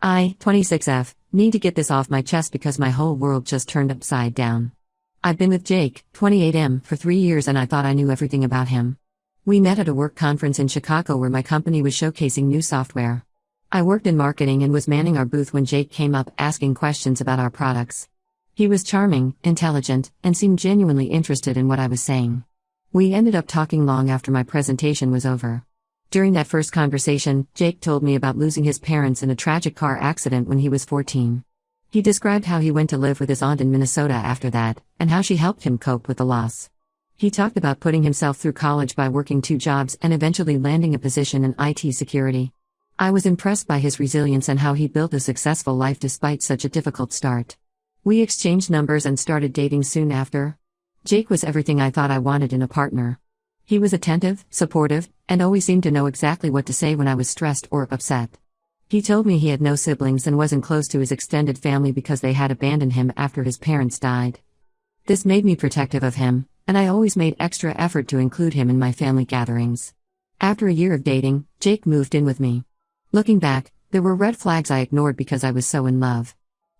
I, 26F, need to get this off my chest because my whole world just turned upside down. I've been with Jake, 28M, for 3 years and I thought I knew everything about him. We met at a work conference in Chicago where my company was showcasing new software. I worked in marketing and was manning our booth when Jake came up asking questions about our products. He was charming, intelligent, and seemed genuinely interested in what I was saying. We ended up talking long after my presentation was over. During that first conversation, Jake told me about losing his parents in a tragic car accident when he was 14. He described how he went to live with his aunt in Minnesota after that, and how she helped him cope with the loss. He talked about putting himself through college by working 2 jobs and eventually landing a position in IT security. I was impressed by his resilience and how he built a successful life despite such a difficult start. We exchanged numbers and started dating soon after. Jake was everything I thought I wanted in a partner. He was attentive, supportive, and always seemed to know exactly what to say when I was stressed or upset. He told me he had no siblings and wasn't close to his extended family because they had abandoned him after his parents died. This made me protective of him, and I always made extra effort to include him in my family gatherings. After a year of dating, Jake moved in with me. Looking back, there were red flags I ignored because I was so in love.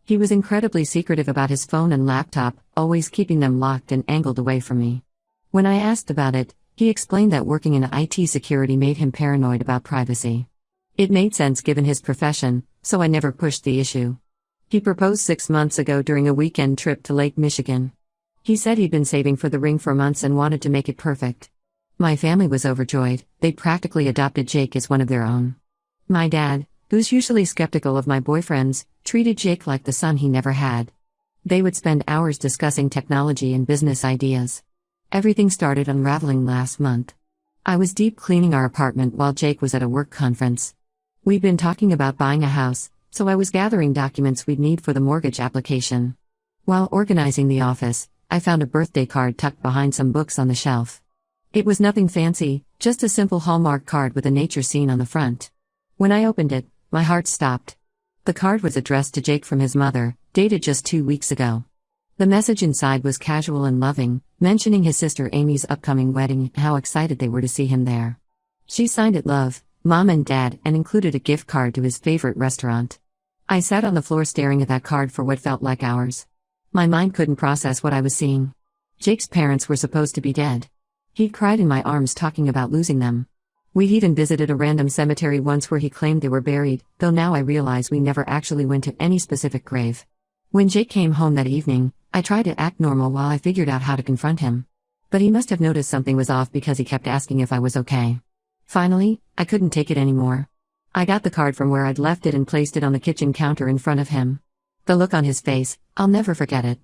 He was incredibly secretive about his phone and laptop, always keeping them locked and angled away from me. When I asked about it, he explained that working in IT security made him paranoid about privacy. It made sense given his profession, so I never pushed the issue. He proposed 6 months ago during a weekend trip to Lake Michigan. He said he'd been saving for the ring for months and wanted to make it perfect. My family was overjoyed. They practically adopted Jake as one of their own. My dad, who's usually skeptical of my boyfriends, treated Jake like the son he never had. They would spend hours discussing technology and business ideas. Everything started unraveling last month. I was deep cleaning our apartment while Jake was at a work conference. We'd been talking about buying a house, so I was gathering documents we'd need for the mortgage application. While organizing the office, I found a birthday card tucked behind some books on the shelf. It was nothing fancy, just a simple Hallmark card with a nature scene on the front. When I opened it, my heart stopped. The card was addressed to Jake from his mother, dated just 2 weeks ago. The message inside was casual and loving, mentioning his sister Amy's upcoming wedding and how excited they were to see him there. She signed it Love, Mom and Dad, and included a gift card to his favorite restaurant. I sat on the floor staring at that card for what felt like hours. My mind couldn't process what I was seeing. Jake's parents were supposed to be dead. He'd cried in my arms talking about losing them. We'd even visited a random cemetery once where he claimed they were buried, though now I realize we never actually went to any specific grave. When Jake came home that evening, I tried to act normal while I figured out how to confront him. But he must have noticed something was off because he kept asking if I was okay. Finally, I couldn't take it anymore. I got the card from where I'd left it and placed it on the kitchen counter in front of him. The look on his face, I'll never forget it.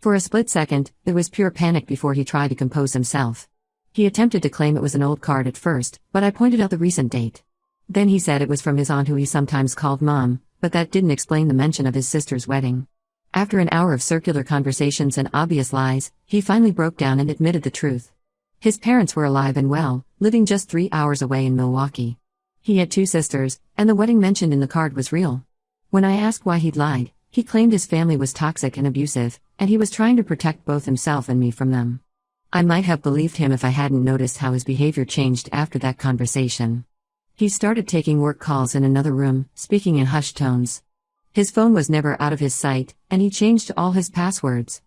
For a split second, there was pure panic before he tried to compose himself. He attempted to claim it was an old card at first, but I pointed out the recent date. Then he said it was from his aunt who he sometimes called Mom, but that didn't explain the mention of his sister's wedding. After an hour of circular conversations and obvious lies, he finally broke down and admitted the truth. His parents were alive and well, living just 3 hours away in Milwaukee. He had 2 sisters, and the wedding mentioned in the card was real. When I asked why he'd lied, he claimed his family was toxic and abusive, and he was trying to protect both himself and me from them. I might have believed him if I hadn't noticed how his behavior changed after that conversation. He started taking work calls in another room, speaking in hushed tones. His phone was never out of his sight, and he changed all his passwords.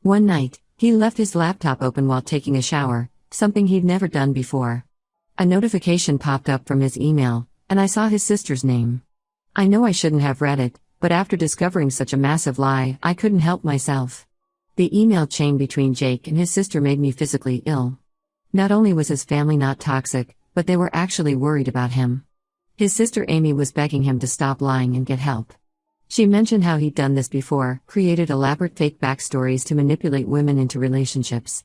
One night, he left his laptop open while taking a shower, something he'd never done before. A notification popped up from his email, and I saw his sister's name. I know I shouldn't have read it, but after discovering such a massive lie, I couldn't help myself. The email chain between Jake and his sister made me physically ill. Not only was his family not toxic, but they were actually worried about him. His sister Amy was begging him to stop lying and get help. She mentioned how he'd done this before, created elaborate fake backstories to manipulate women into relationships.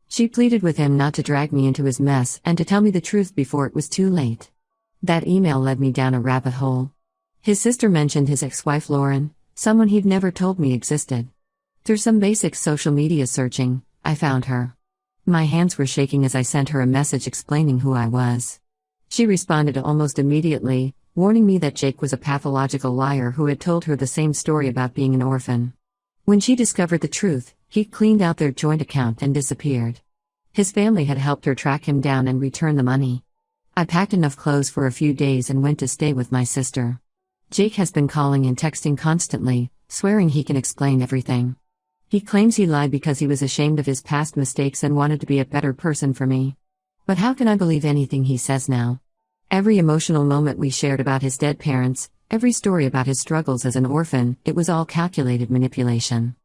She pleaded with him not to drag me into his mess and to tell me the truth before it was too late. That email led me down a rabbit hole. His sister mentioned his ex-wife Lauren, someone he'd never told me existed. Through some basic social media searching, I found her. My hands were shaking as I sent her a message explaining who I was. She responded almost immediately, warning me that Jake was a pathological liar who had told her the same story about being an orphan. When she discovered the truth, he cleaned out their joint account and disappeared. His family had helped her track him down and return the money. I packed enough clothes for a few days and went to stay with my sister. Jake has been calling and texting constantly, swearing he can explain everything. He claims he lied because he was ashamed of his past mistakes and wanted to be a better person for me. But how can I believe anything he says now? Every emotional moment we shared about his dead parents, every story about his struggles as an orphan, it was all calculated manipulation.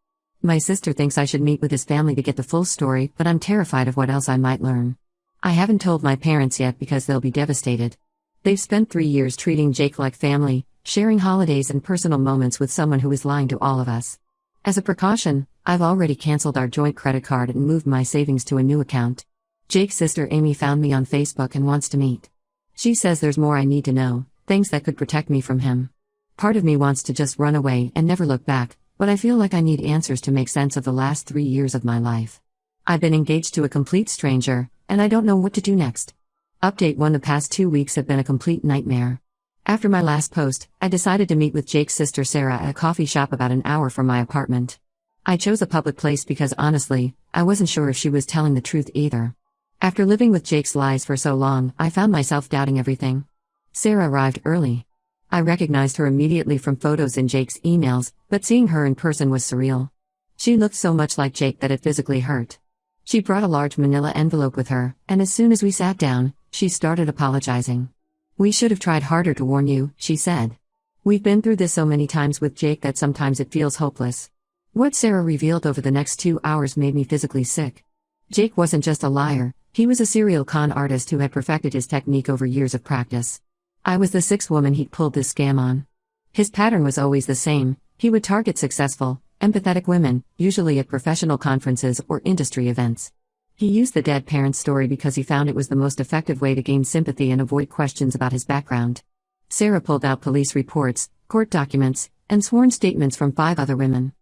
My sister thinks I should meet with his family to get the full story, but I'm terrified of what else I might learn. I haven't told my parents yet because they'll be devastated. They've spent 3 years treating Jake like family, sharing holidays and personal moments with someone who is lying to all of us. As a precaution, I've already canceled our joint credit card and moved my savings to a new account. Jake's sister Amy found me on Facebook and wants to meet. She says there's more I need to know, things that could protect me from him. Part of me wants to just run away and never look back, but I feel like I need answers to make sense of the last 3 years of my life. I've been engaged to a complete stranger, and I don't know what to do next. Update 1: the past 2 weeks have been a complete nightmare. After my last post, I decided to meet with Jake's sister Sarah at a coffee shop about an hour from my apartment. I chose a public place because honestly, I wasn't sure if she was telling the truth either. After living with Jake's lies for so long, I found myself doubting everything. Sarah arrived early. I recognized her immediately from photos in Jake's emails, but seeing her in person was surreal. She looked so much like Jake that it physically hurt. She brought a large manila envelope with her, and as soon as we sat down, she started apologizing. "We should have tried harder to warn you," she said. "We've been through this so many times with Jake that sometimes it feels hopeless." What Sarah revealed over the next 2 hours made me physically sick. Jake wasn't just a liar, he was a serial con artist who had perfected his technique over years of practice. I was the 6th woman he'd pulled this scam on. His pattern was always the same: he would target successful, empathetic women, usually at professional conferences or industry events. He used the dead parents story because he found it was the most effective way to gain sympathy and avoid questions about his background. Sarah pulled out police reports, court documents, and sworn statements from 5 other women.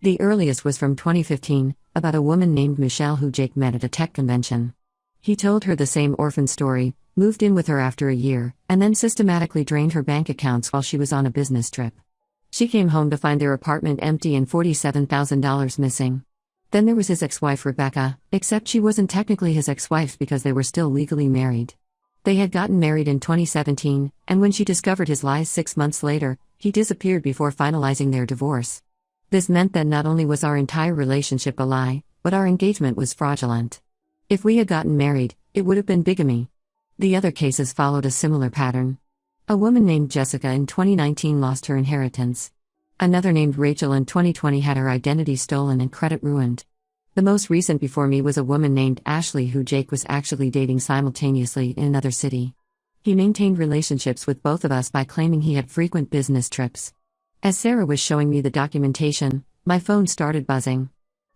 The earliest was from 2015, about a woman named Michelle who Jake met at a tech convention. He told her the same orphan story, moved in with her after a year, and then systematically drained her bank accounts while she was on a business trip. She came home to find their apartment empty and $47,000 missing. Then there was his ex-wife Rebecca, except she wasn't technically his ex-wife because they were still legally married. They had gotten married in 2017, and when she discovered his lies 6 months later, he disappeared before finalizing their divorce. This meant that not only was our entire relationship a lie, but our engagement was fraudulent. If we had gotten married, it would have been bigamy. The other cases followed a similar pattern. A woman named Jessica in 2019 lost her inheritance. Another named Rachel in 2020 had her identity stolen and credit ruined. The most recent before me was a woman named Ashley who Jake was actually dating simultaneously in another city. He maintained relationships with both of us by claiming he had frequent business trips. As Sarah was showing me the documentation, my phone started buzzing.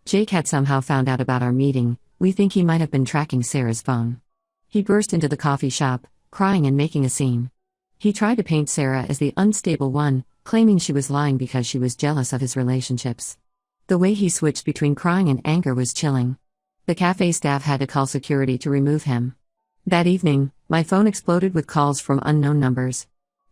Jake had somehow found out about our meeting. We think he might have been tracking Sarah's phone. He burst into the coffee shop, crying and making a scene. He tried to paint Sarah as the unstable one, claiming she was lying because she was jealous of his relationships. The way he switched between crying and anger was chilling. The cafe staff had to call security to remove him. That evening, my phone exploded with calls from unknown numbers.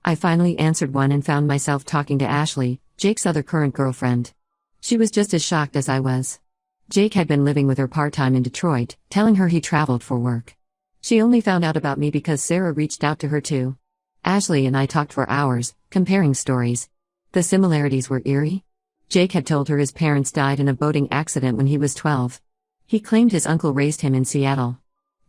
I finally answered one and found myself talking to Ashley, Jake's other current girlfriend. She was just as shocked as I was. Jake had been living with her part-time in Detroit, telling her he traveled for work. She only found out about me because Sarah reached out to her too. Ashley and I talked for hours, comparing stories. The similarities were eerie. Jake had told her his parents died in a boating accident when he was 12. He claimed his uncle raised him in Seattle.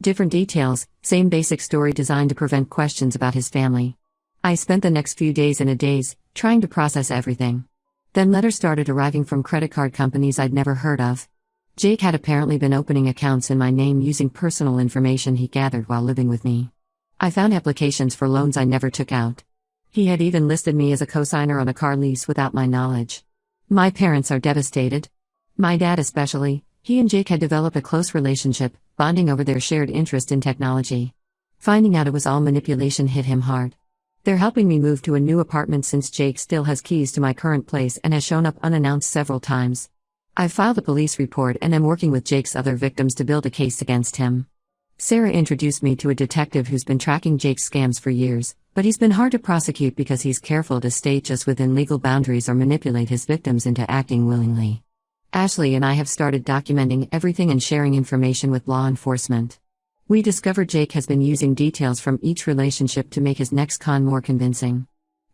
Different details, same basic story designed to prevent questions about his family. I spent the next few days in a daze, trying to process everything. Then letters started arriving from credit card companies I'd never heard of. Jake had apparently been opening accounts in my name using personal information he gathered while living with me. I found applications for loans I never took out. He had even listed me as a co-signer on a car lease without my knowledge. My parents are devastated. My dad especially. He and Jake had developed a close relationship, bonding over their shared interest in technology. Finding out it was all manipulation hit him hard. They're helping me move to a new apartment since Jake still has keys to my current place and has shown up unannounced several times. I've filed a police report and am working with Jake's other victims to build a case against him. Sarah introduced me to a detective who's been tracking Jake's scams for years, but he's been hard to prosecute because he's careful to stay just within legal boundaries or manipulate his victims into acting willingly. Ashley and I have started documenting everything and sharing information with law enforcement. We discovered Jake has been using details from each relationship to make his next con more convincing.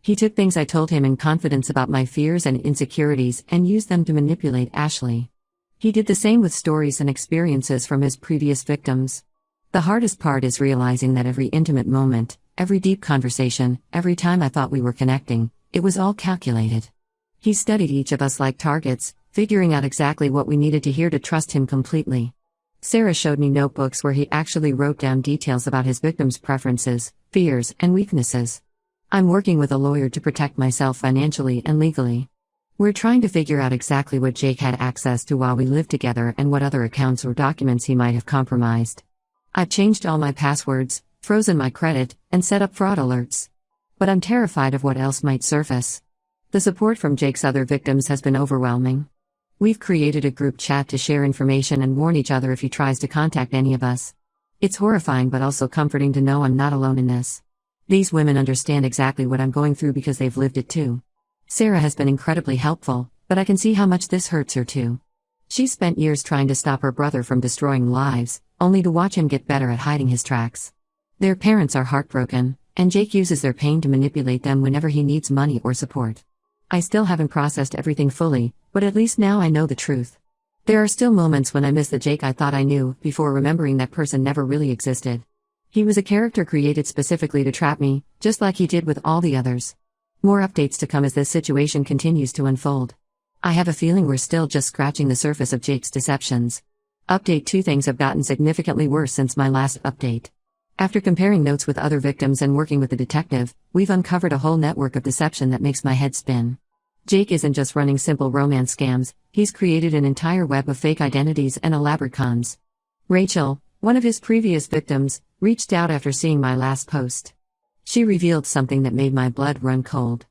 He took things I told him in confidence about my fears and insecurities and used them to manipulate Ashley. He did the same with stories and experiences from his previous victims. The hardest part is realizing that every intimate moment, every deep conversation, every time I thought we were connecting, it was all calculated. He studied each of us like targets, figuring out exactly what we needed to hear to trust him completely. Sarah showed me notebooks where he actually wrote down details about his victims' preferences, fears, and weaknesses. I'm working with a lawyer to protect myself financially and legally. We're trying to figure out exactly what Jake had access to while we lived together and what other accounts or documents he might have compromised. I've changed all my passwords, frozen my credit, and set up fraud alerts. But I'm terrified of what else might surface. The support from Jake's other victims has been overwhelming. We've created a group chat to share information and warn each other if he tries to contact any of us. It's horrifying but also comforting to know I'm not alone in this. These women understand exactly what I'm going through because they've lived it too. Sarah has been incredibly helpful, but I can see how much this hurts her too. She's spent years trying to stop her brother from destroying lives, only to watch him get better at hiding his tracks. Their parents are heartbroken, and Jake uses their pain to manipulate them whenever he needs money or support. I still haven't processed everything fully, but at least now I know the truth. There are still moments when I miss the Jake I thought I knew, before remembering that person never really existed. He was a character created specifically to trap me, just like he did with all the others. More updates to come as this situation continues to unfold. I have a feeling we're still just scratching the surface of Jake's deceptions. Update 2: Things have gotten significantly worse since my last update. After comparing notes with other victims and working with the detective, we've uncovered a whole network of deception that makes my head spin. Jake isn't just running simple romance scams, he's created an entire web of fake identities and elaborate cons. Rachel, one of his previous victims, reached out after seeing my last post. She revealed something that made my blood run cold.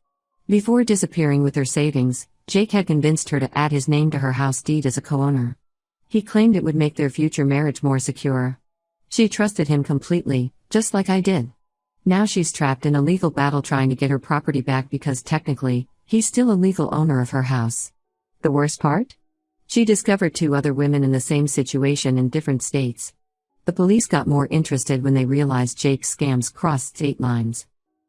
Before disappearing with her savings, Jake had convinced her to add his name to her house deed as a co-owner. He claimed it would make their future marriage more secure. She trusted him completely, just like I did. Now she's trapped in a legal battle trying to get her property back because technically, he's still a legal owner of her house. The worst part? She discovered 2 other women in the same situation in different states. The police got more interested when they realized Jake's scams crossed state lines.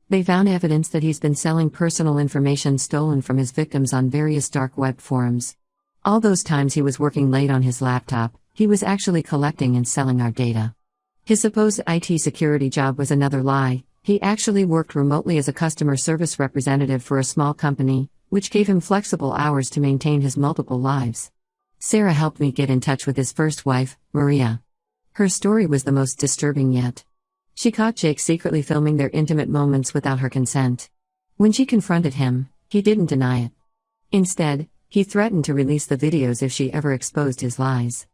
They found evidence that he's been selling personal information stolen from his victims on various dark web forums. All those times he was working late on his laptop, he was actually collecting and selling our data. His supposed IT security job was another lie. He actually worked remotely as a customer service representative for a small company, which gave him flexible hours to maintain his multiple lives. Sarah helped me get in touch with his first wife, Maria. Her story was the most disturbing yet. She caught Jake secretly filming their intimate moments without her consent. When she confronted him, he didn't deny it. Instead, he threatened to release the videos if she ever exposed his lies.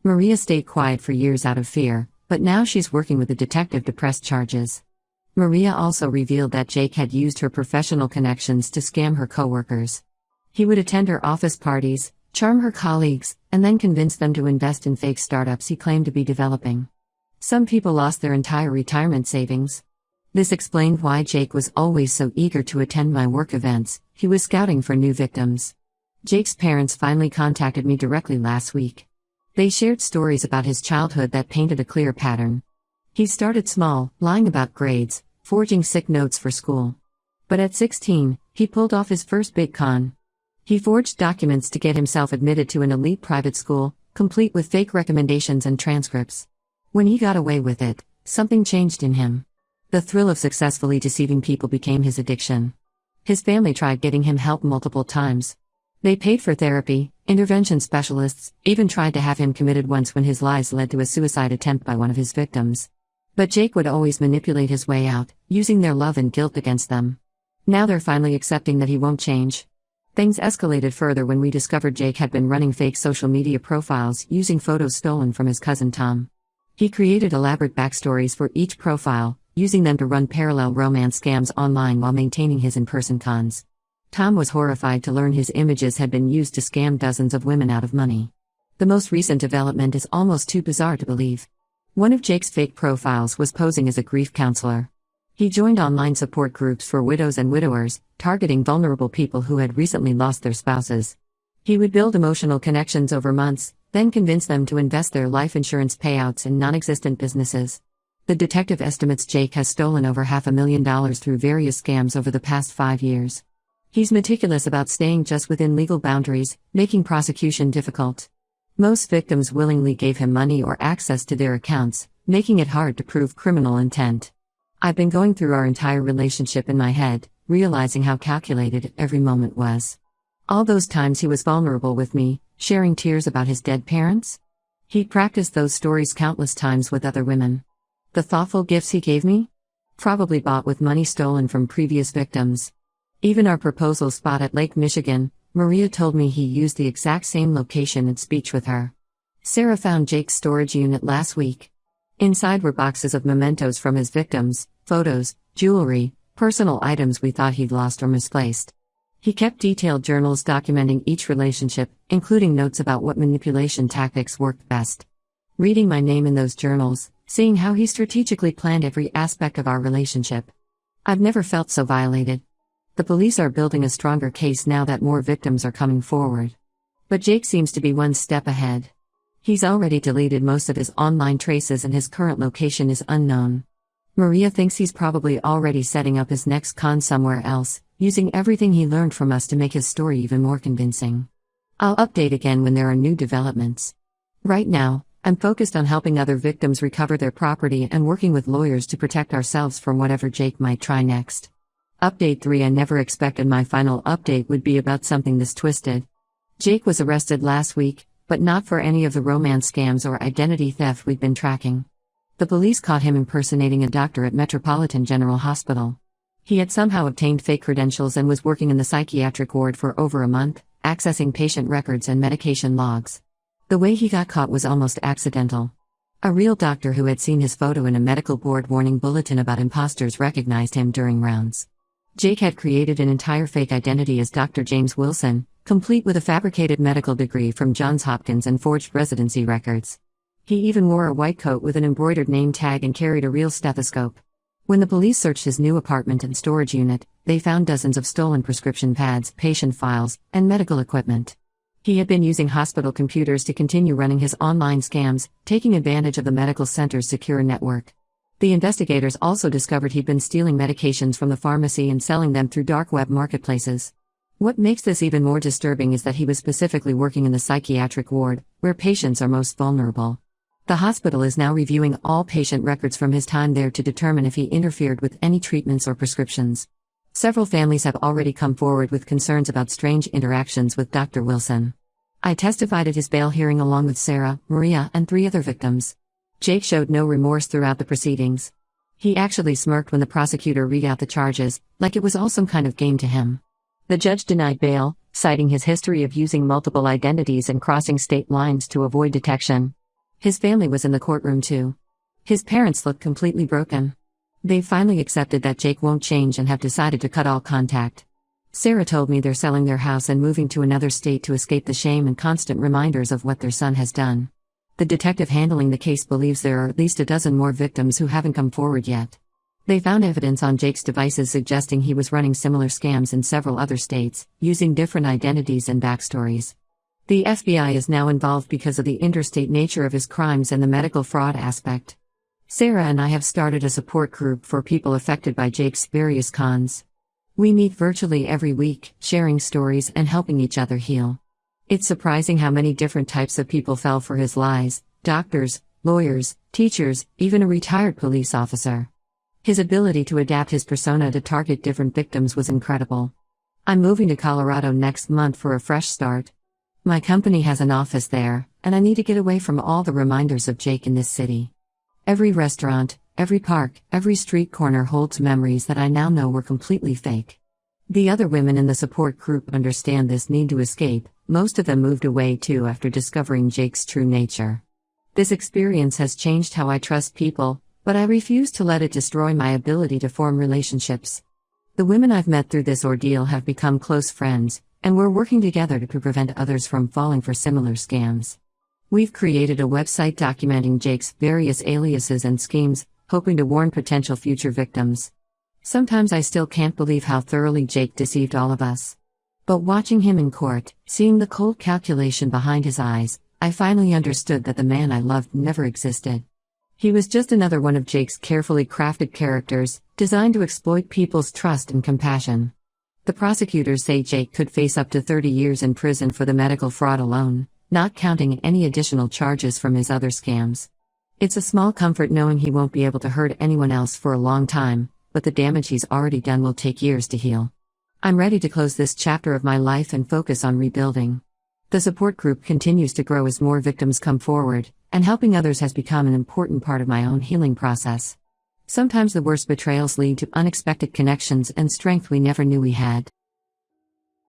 Maria stayed quiet for years out of fear, but now she's working with a detective to press charges. Maria also revealed that Jake had used her professional connections to scam her coworkers. He would attend her office parties, charm her colleagues, and then convince them to invest in fake startups he claimed to be developing. Some people lost their entire retirement savings. This explained why Jake was always so eager to attend my work events. He was scouting for new victims. Jake's parents finally contacted me directly last week. They shared stories about his childhood that painted a clear pattern. He started small, lying about grades, forging sick notes for school. But at 16, he pulled off his first big con. He forged documents to get himself admitted to an elite private school, complete with fake recommendations and transcripts. When he got away with it, something changed in him. The thrill of successfully deceiving people became his addiction. His family tried getting him help multiple times. They paid for therapy, intervention specialists, even tried to have him committed once when his lies led to a suicide attempt by one of his victims. But Jake would always manipulate his way out, using their love and guilt against them. Now they're finally accepting that he won't change. Things escalated further when we discovered Jake had been running fake social media profiles using photos stolen from his cousin Tom. He created elaborate backstories for each profile, using them to run parallel romance scams online while maintaining his in-person cons. Tom was horrified to learn his images had been used to scam dozens of women out of money. The most recent development is almost too bizarre to believe. One of Jake's fake profiles was posing as a grief counselor. He joined online support groups for widows and widowers, targeting vulnerable people who had recently lost their spouses. He would build emotional connections over months, then convince them to invest their life insurance payouts in non-existent businesses. The detective estimates Jake has stolen over $500,000 through various scams over the past 5 years. He's meticulous about staying just within legal boundaries, making prosecution difficult. Most victims willingly gave him money or access to their accounts, making it hard to prove criminal intent. I've been going through our entire relationship in my head, realizing how calculated every moment was. All those times he was vulnerable with me, sharing tears about his dead parents. He practiced those stories countless times with other women. The thoughtful gifts he gave me? Probably bought with money stolen from previous victims. Even our proposal spot at Lake Michigan, Maria told me he used the exact same location and speech with her. Sarah found Jake's storage unit last week. Inside were boxes of mementos from his victims, photos, jewelry, personal items we thought he'd lost or misplaced. He kept detailed journals documenting each relationship, including notes about what manipulation tactics worked best. Reading my name in those journals, seeing how he strategically planned every aspect of our relationship. I've never felt so violated. The police are building a stronger case now that more victims are coming forward. But Jake seems to be one step ahead. He's already deleted most of his online traces and his current location is unknown. Maria thinks he's probably already setting up his next con somewhere else, using everything he learned from us to make his story even more convincing. I'll update again when there are new developments. Right now, I'm focused on helping other victims recover their property and working with lawyers to protect ourselves from whatever Jake might try next. Update 3. I never expected my final update would be about something this twisted. Jake was arrested last week, but not for any of the romance scams or identity theft we'd been tracking. The police caught him impersonating a doctor at Metropolitan General Hospital. He had somehow obtained fake credentials and was working in the psychiatric ward for over a month, accessing patient records and medication logs. The way he got caught was almost accidental. A real doctor who had seen his photo in a medical board warning bulletin about imposters recognized him during rounds. Jake had created an entire fake identity as Dr. James Wilson, complete with a fabricated medical degree from Johns Hopkins and forged residency records. He even wore a white coat with an embroidered name tag and carried a real stethoscope. When the police searched his new apartment and storage unit, they found dozens of stolen prescription pads, patient files, and medical equipment. He had been using hospital computers to continue running his online scams, taking advantage of the medical center's secure network. The investigators also discovered he'd been stealing medications from the pharmacy and selling them through dark web marketplaces. What makes this even more disturbing is that he was specifically working in the psychiatric ward, where patients are most vulnerable. The hospital is now reviewing all patient records from his time there to determine if he interfered with any treatments or prescriptions. Several families have already come forward with concerns about strange interactions with Dr. Wilson. I testified at his bail hearing along with Sarah, Maria, and 3 other victims. Jake showed no remorse throughout the proceedings. He actually smirked when the prosecutor read out the charges, like it was all some kind of game to him. The judge denied bail, citing his history of using multiple identities and crossing state lines to avoid detection. His family was in the courtroom too. His parents looked completely broken. They've finally accepted that Jake won't change and have decided to cut all contact. Sarah told me they're selling their house and moving to another state to escape the shame and constant reminders of what their son has done. The detective handling the case believes there are at least a dozen more victims who haven't come forward yet. They found evidence on Jake's devices suggesting he was running similar scams in several other states, using different identities and backstories. The FBI is now involved because of the interstate nature of his crimes and the medical fraud aspect. Sarah and I have started a support group for people affected by Jake's various cons. We meet virtually every week, sharing stories and helping each other heal. It's surprising how many different types of people fell for his lies: doctors, lawyers, teachers, even a retired police officer. His ability to adapt his persona to target different victims was incredible. I'm moving to Colorado next month for a fresh start. My company has an office there, and I need to get away from all the reminders of Jake in this city. Every restaurant, every park, every street corner holds memories that I now know were completely fake. The other women in the support group understand this need to escape. Most of them moved away too after discovering Jake's true nature. This experience has changed how I trust people, but I refuse to let it destroy my ability to form relationships. The women I've met through this ordeal have become close friends, and we're working together to prevent others from falling for similar scams. We've created a website documenting Jake's various aliases and schemes, hoping to warn potential future victims. Sometimes I still can't believe how thoroughly Jake deceived all of us. But watching him in court, seeing the cold calculation behind his eyes, I finally understood that the man I loved never existed. He was just another one of Jake's carefully crafted characters, designed to exploit people's trust and compassion. The prosecutors say Jake could face up to 30 years in prison for the medical fraud alone, not counting any additional charges from his other scams. It's a small comfort knowing he won't be able to hurt anyone else for a long time, but the damage he's already done will take years to heal. I'm ready to close this chapter of my life and focus on rebuilding. The support group continues to grow as more victims come forward, and helping others has become an important part of my own healing process. Sometimes the worst betrayals lead to unexpected connections and strength we never knew we had.